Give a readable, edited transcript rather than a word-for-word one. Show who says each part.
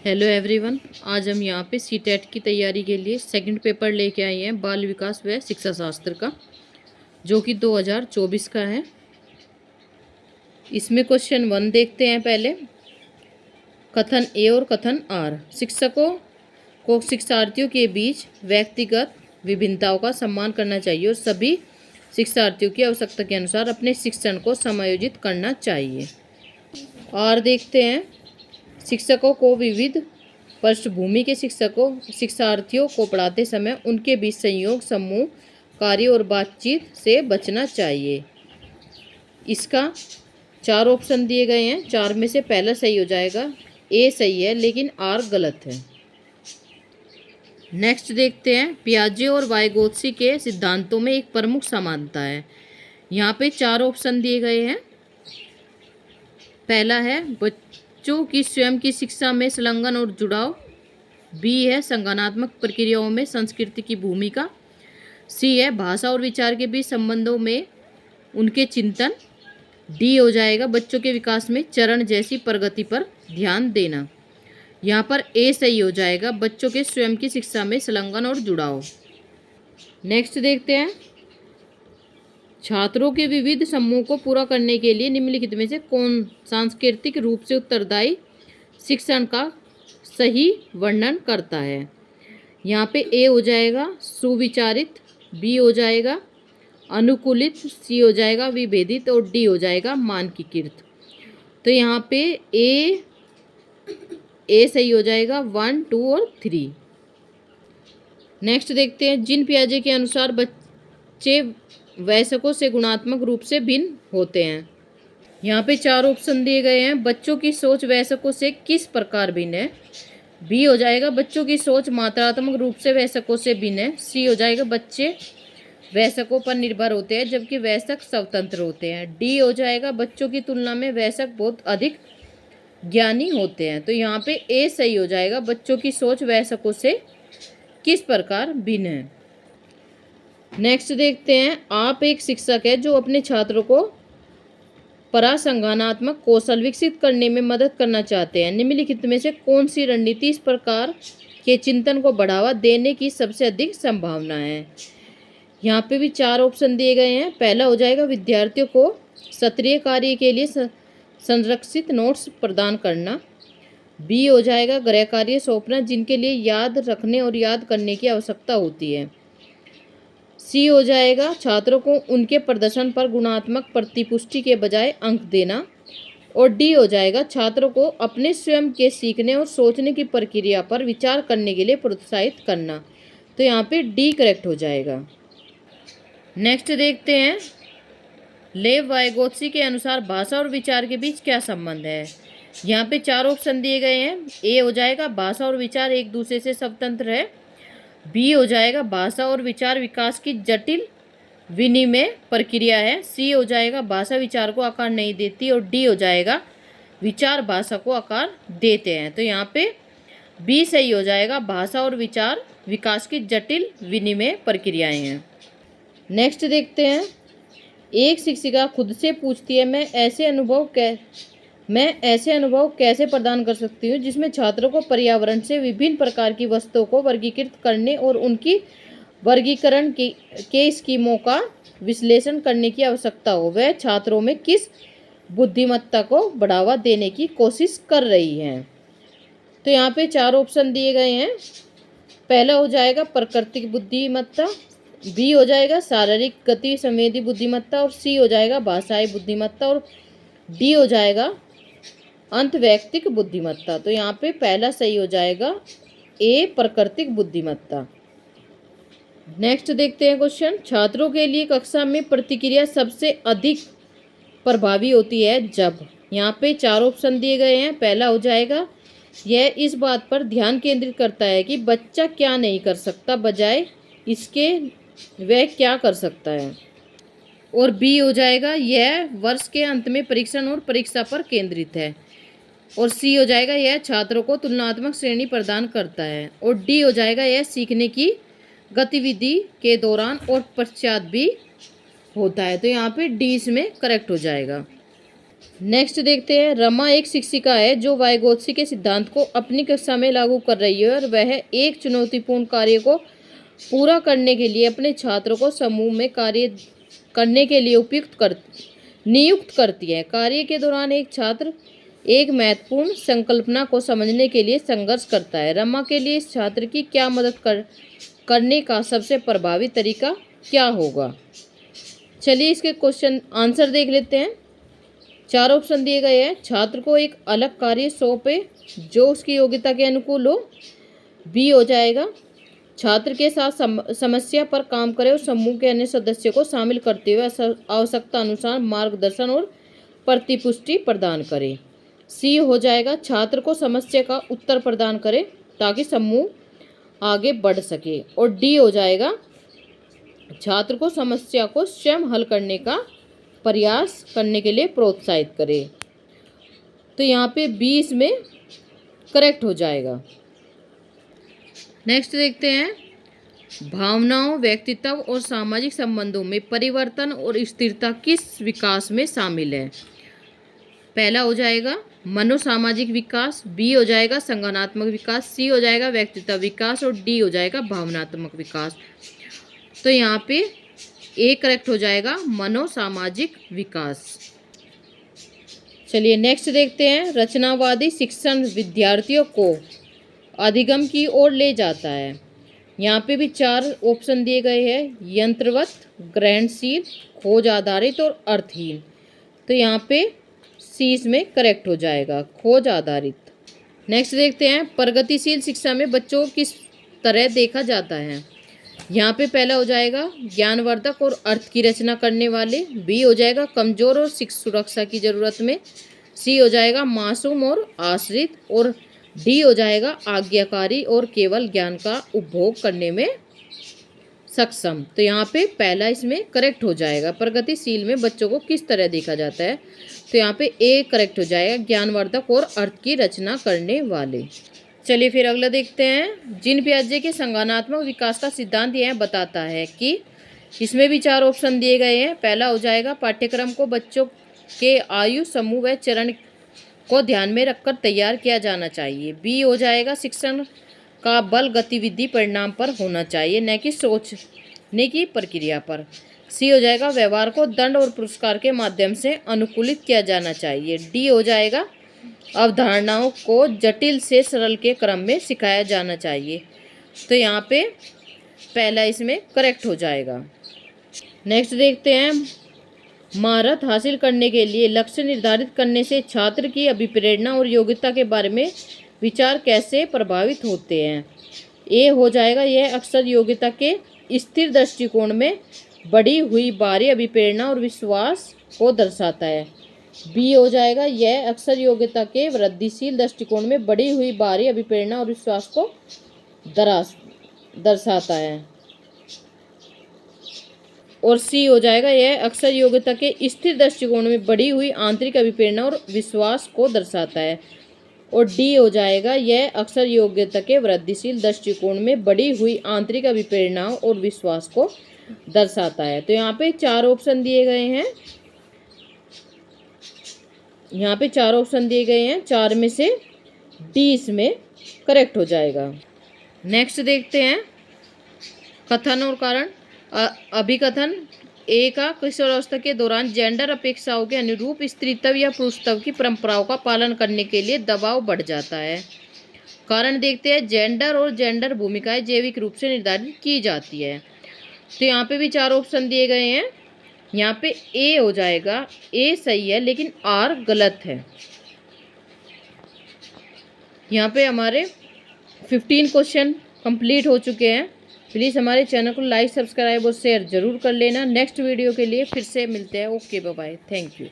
Speaker 1: Hello everyone. आज हम यहाँ पे सीटेट की तैयारी के लिए सेकंड पेपर लेके आए हैं बाल विकास व शिक्षा शास्त्र का, जो कि 2024 का है। इसमें क्वेश्चन 1 देखते हैं पहले। कथन ए और कथन आर। शिक्षकों को शिक्षार्थियों के बीच व्यक्तिगत विभिन्नताओं का सम्मान करना चाहिए और सभी शिक्षार्थियों की आवश्यकता के अनुसार अपने शिक्षण को समायोजित करना चाहिए। आर देखते हैं। शिक्षकों को विविध पृष्ठभूमि के शिक्षार्थियों को पढ़ाते समय उनके बीच संयोग, समूह कार्य और बातचीत से बचना चाहिए। इसका 4 ऑप्शन दिए गए हैं। 4 में से पहला सही हो जाएगा। ए सही है लेकिन आर गलत है। नेक्स्ट देखते हैं। पियाजे और वाइगोत्स्की के सिद्धांतों में एक प्रमुख समानता है। यहाँ पे 4 ऑप्शन दिए गए हैं। पहला है बच्चों की स्वयं की शिक्षा में संलग्न और जुड़ाव। बी है संज्ञानात्मक प्रक्रियाओं में संस्कृति की भूमिका। सी है भाषा और विचार के बीच संबंधों में उनके चिंतन। डी हो जाएगा बच्चों के विकास में चरण जैसी प्रगति पर ध्यान देना। यहाँ पर ए सही हो जाएगा, बच्चों के स्वयं की शिक्षा में संलग्न और जुड़ाव। नेक्स्ट देखते हैं। छात्रों के विविध समूह को पूरा करने के लिए निम्नलिखित में से कौन सांस्कृतिक रूप से उत्तरदायी शिक्षण का सही वर्णन करता है। यहाँ पे ए हो जाएगा सुविचारित, बी हो जाएगा अनुकूलित, सी हो जाएगा विभेदित और डी हो जाएगा मानकीकृत। तो यहाँ पे ए सही हो जाएगा 1, 2 और 3। नेक्स्ट देखते हैं। जिन पियाजे के अनुसार बच्चे वयस्कों से गुणात्मक रूप से भिन्न होते हैं। यहाँ पे 4 ऑप्शन दिए गए हैं। बच्चों की सोच वयस्कों से किस प्रकार भिन्न है। बी हो जाएगा बच्चों की सोच मात्रात्मक रूप से वयस्कों से भिन्न है। सी हो जाएगा बच्चे वयस्कों पर निर्भर होते हैं जबकि वयस्क स्वतंत्र होते हैं। डी हो जाएगा बच्चों की तुलना में वयस्क बहुत अधिक ज्ञानी होते हैं। तो यहाँ पे ए सही हो जाएगा, बच्चों की सोच वयस्कों से किस प्रकार भिन्न है। नेक्स्ट देखते हैं। आप एक शिक्षक है जो अपने छात्रों को परासंज्ञानात्मक कौशल विकसित करने में मदद करना चाहते हैं। निम्नलिखित में से कौन सी रणनीति इस प्रकार के चिंतन को बढ़ावा देने की सबसे अधिक संभावना है। यहाँ पे भी 4 ऑप्शन दिए गए हैं। पहला हो जाएगा विद्यार्थियों को सत्रीय कार्य के लिए संरक्षित नोट्स प्रदान करना। बी हो जाएगा गृह कार्य सौंपना जिनके लिए याद रखने और याद करने की आवश्यकता होती है। सी हो जाएगा छात्रों को उनके प्रदर्शन पर गुणात्मक प्रतिपुष्टि के बजाय अंक देना। और डी हो जाएगा छात्रों को अपने स्वयं के सीखने और सोचने की प्रक्रिया पर विचार करने के लिए प्रोत्साहित करना। तो यहाँ पे डी करेक्ट हो जाएगा। नेक्स्ट देखते हैं। लेव वाइगोत्स्की के अनुसार भाषा और विचार के बीच क्या संबंध है। यहाँ पे 4 ऑप्शन दिए गए हैं। ए हो जाएगा भाषा और विचार एक दूसरे से स्वतंत्र है। बी हो जाएगा भाषा और विचार विकास की जटिल विनिमय प्रक्रिया है। सी हो जाएगा भाषा विचार को आकार नहीं देती और डी हो जाएगा विचार भाषा को आकार देते हैं। तो यहाँ पे बी सही हो जाएगा, भाषा और विचार विकास की जटिल विनिमय प्रक्रियाएं हैं। नेक्स्ट देखते हैं। एक शिक्षिका खुद से पूछती है मैं ऐसे अनुभव कैसे प्रदान कर सकती हूँ जिसमें छात्रों को पर्यावरण से विभिन्न प्रकार की वस्तुओं को वर्गीकृत करने और उनकी वर्गीकरण के स्कीमों का विश्लेषण करने की आवश्यकता हो। वह छात्रों में किस बुद्धिमत्ता को बढ़ावा देने की कोशिश कर रही है। तो यहाँ पे 4 ऑप्शन दिए गए हैं। पहला हो जाएगा प्राकृतिक बुद्धिमत्ता, बी हो जाएगा शारीरिक गति संवेदी बुद्धिमत्ता और सी हो जाएगा भाषाई बुद्धिमत्ता और डी हो जाएगा अंतवैयक्तिक बुद्धिमत्ता। तो यहाँ पे पहला सही हो जाएगा ए प्राकृतिक बुद्धिमत्ता। नेक्स्ट देखते हैं क्वेश्चन। छात्रों के लिए कक्षा में प्रतिक्रिया सबसे अधिक प्रभावी होती है जब। यहाँ पे 4 ऑप्शन दिए गए हैं। पहला हो जाएगा यह इस बात पर ध्यान केंद्रित करता है कि बच्चा क्या नहीं कर सकता बजाय इसके वह क्या कर सकता है। और बी हो जाएगा यह वर्ष के अंत में परीक्षण और परीक्षा पर केंद्रित है। और सी हो जाएगा यह छात्रों को तुलनात्मक श्रेणी प्रदान करता है। और डी हो जाएगा यह सीखने की गतिविधि के दौरान और पश्चात भी होता है। तो यहाँ पे डी इसमें करेक्ट हो जाएगा। नेक्स्ट देखते हैं, रमा एक शिक्षिका है जो वाइगोत्स्की के सिद्धांत को अपनी कक्षा में लागू कर रही है और वह एक चुनौतीपूर्ण कार्य को पूरा करने के लिए अपने छात्रों को समूह में कार्य करने के लिए नियुक्त करती है। कार्य के दौरान एक छात्र एक महत्वपूर्ण संकल्पना को समझने के लिए संघर्ष करता है। रमा के लिए इस छात्र की क्या मदद करने का सबसे प्रभावी तरीका क्या होगा? चलिए इसके क्वेश्चन आंसर देख लेते हैं। 4 ऑप्शन दिए गए हैं। छात्र को एक अलग कार्य सौंपे जो उसकी योग्यता के अनुकूल हो। बी हो जाएगा, छात्र के साथ समस्या पर काम करे और समूह के अन्य सदस्यों को शामिल करते हुए आवश्यकता अनुसार मार्गदर्शन और प्रतिपुष्टि प्रदान करे। सी हो जाएगा, छात्र को समस्या का उत्तर प्रदान करे ताकि समूह आगे बढ़ सके। और डी हो जाएगा, छात्र को समस्या को स्वयं हल करने का प्रयास करने के लिए प्रोत्साहित करे। तो यहाँ पे बी इसमें करेक्ट हो जाएगा। नेक्स्ट देखते हैं, भावनाओं, व्यक्तित्व और सामाजिक संबंधों में परिवर्तन और स्थिरता किस विकास में शामिल है? पहला हो जाएगा मनोसामाजिक विकास, बी हो जाएगा संज्ञानात्मक विकास, सी हो जाएगा व्यक्तित्व विकास और डी हो जाएगा भावनात्मक विकास। तो यहाँ पे ए करेक्ट हो जाएगा मनोसामाजिक विकास। चलिए नेक्स्ट देखते हैं, रचनावादी शिक्षण विद्यार्थियों को अधिगम की ओर ले जाता है। यहाँ पे भी 4 ऑप्शन दिए गए हैं, यंत्रवत, ग्रहणशील, खोज आधारित और अर्थहीन। तो यहाँ पे सी इसमें करेक्ट हो जाएगा, खोज आधारित। नेक्स्ट देखते हैं, प्रगतिशील शिक्षा में बच्चों को किस तरह देखा जाता है? यहाँ पे पहला हो जाएगा ज्ञानवर्धक और अर्थ की रचना करने वाले, बी हो जाएगा कमजोर और सुरक्षा की जरूरत में, सी हो जाएगा मासूम और आश्रित और डी हो जाएगा आज्ञाकारी और केवल ज्ञान का उपभोग करने में सक्षम। तो यहाँ पे पहला इसमें करेक्ट हो जाएगा, प्रगतिशील में बच्चों को किस तरह देखा जाता है। तो यहाँ पे ए करेक्ट हो जाएगा, ज्ञानवर्धक और अर्थ की रचना करने वाले। चलिए फिर अगला देखते हैं, जीन पियाजे के संज्ञानात्मक विकास का सिद्धांत यह बताता है कि, इसमें भी 4 ऑप्शन दिए गए हैं। पहला हो जाएगा पाठ्यक्रम को बच्चों के आयु समूह व चरण को ध्यान में रखकर तैयार किया जाना चाहिए। बी हो जाएगा शिक्षण का बल गतिविधि परिणाम पर होना चाहिए न कि सोचने की प्रक्रिया पर। सी हो जाएगा व्यवहार को दंड और पुरस्कार के माध्यम से अनुकूलित किया जाना चाहिए। डी हो जाएगा अवधारणाओं को जटिल से सरल के क्रम में सिखाया जाना चाहिए। तो यहाँ पे पहला इसमें करेक्ट हो जाएगा। नेक्स्ट देखते हैं, महारत हासिल करने के लिए लक्ष्य निर्धारित करने से छात्र की अभिप्रेरणा और योग्यता के बारे में विचार कैसे प्रभावित होते हैं? ए हो जाएगा, यह अक्सर योग्यता के स्थिर दृष्टिकोण में बढ़ी हुई बाहरी अभिप्रेरणा और विश्वास को दर्शाता है। बी हो जाएगा, यह अक्सर योग्यता के वृद्धिशील दृष्टिकोण में बढ़ी हुई बाहरी अभिप्रेरणा और विश्वास को दर्शाता है। और सी हो जाएगा, यह अक्सर योग्यता के स्थिर दृष्टिकोण में बढ़ी हुई आंतरिक अभिप्रेरणा और विश्वास को दर्शाता है। और डी हो जाएगा, यह अक्सर योग्यता के वृद्धिशील दृष्टिकोण में बढ़ी हुई आंतरिक अभिप्रेरणाओं और विश्वास को दर्शाता है। तो यहाँ पे 4 ऑप्शन दिए गए हैं। यहाँ पे 4 ऑप्शन दिए गए हैं, 4 में से डी इसमें करेक्ट हो जाएगा। नेक्स्ट देखते हैं, कथन और कारण। अभिकथन ए का किशोरावस्था के दौरान जेंडर अपेक्षाओं के अनुरूप स्त्रीत्व या पुरुषत्व की परंपराओं का पालन करने के लिए दबाव बढ़ जाता है। कारण देखते हैं, जेंडर और जेंडर भूमिकाएं जैविक रूप से निर्धारित की जाती है। तो यहाँ पे भी 4 ऑप्शन दिए गए हैं। यहाँ पे ए हो जाएगा, ए सही है लेकिन आर गलत है। यहाँ पे हमारे 15 क्वेश्चन कंप्लीट हो चुके हैं। प्लीज़ हमारे चैनल को लाइक, सब्सक्राइब और शेयर जरूर कर लेना। नेक्स्ट वीडियो के लिए फिर से मिलते हैं। Okay, bye bye, thank you.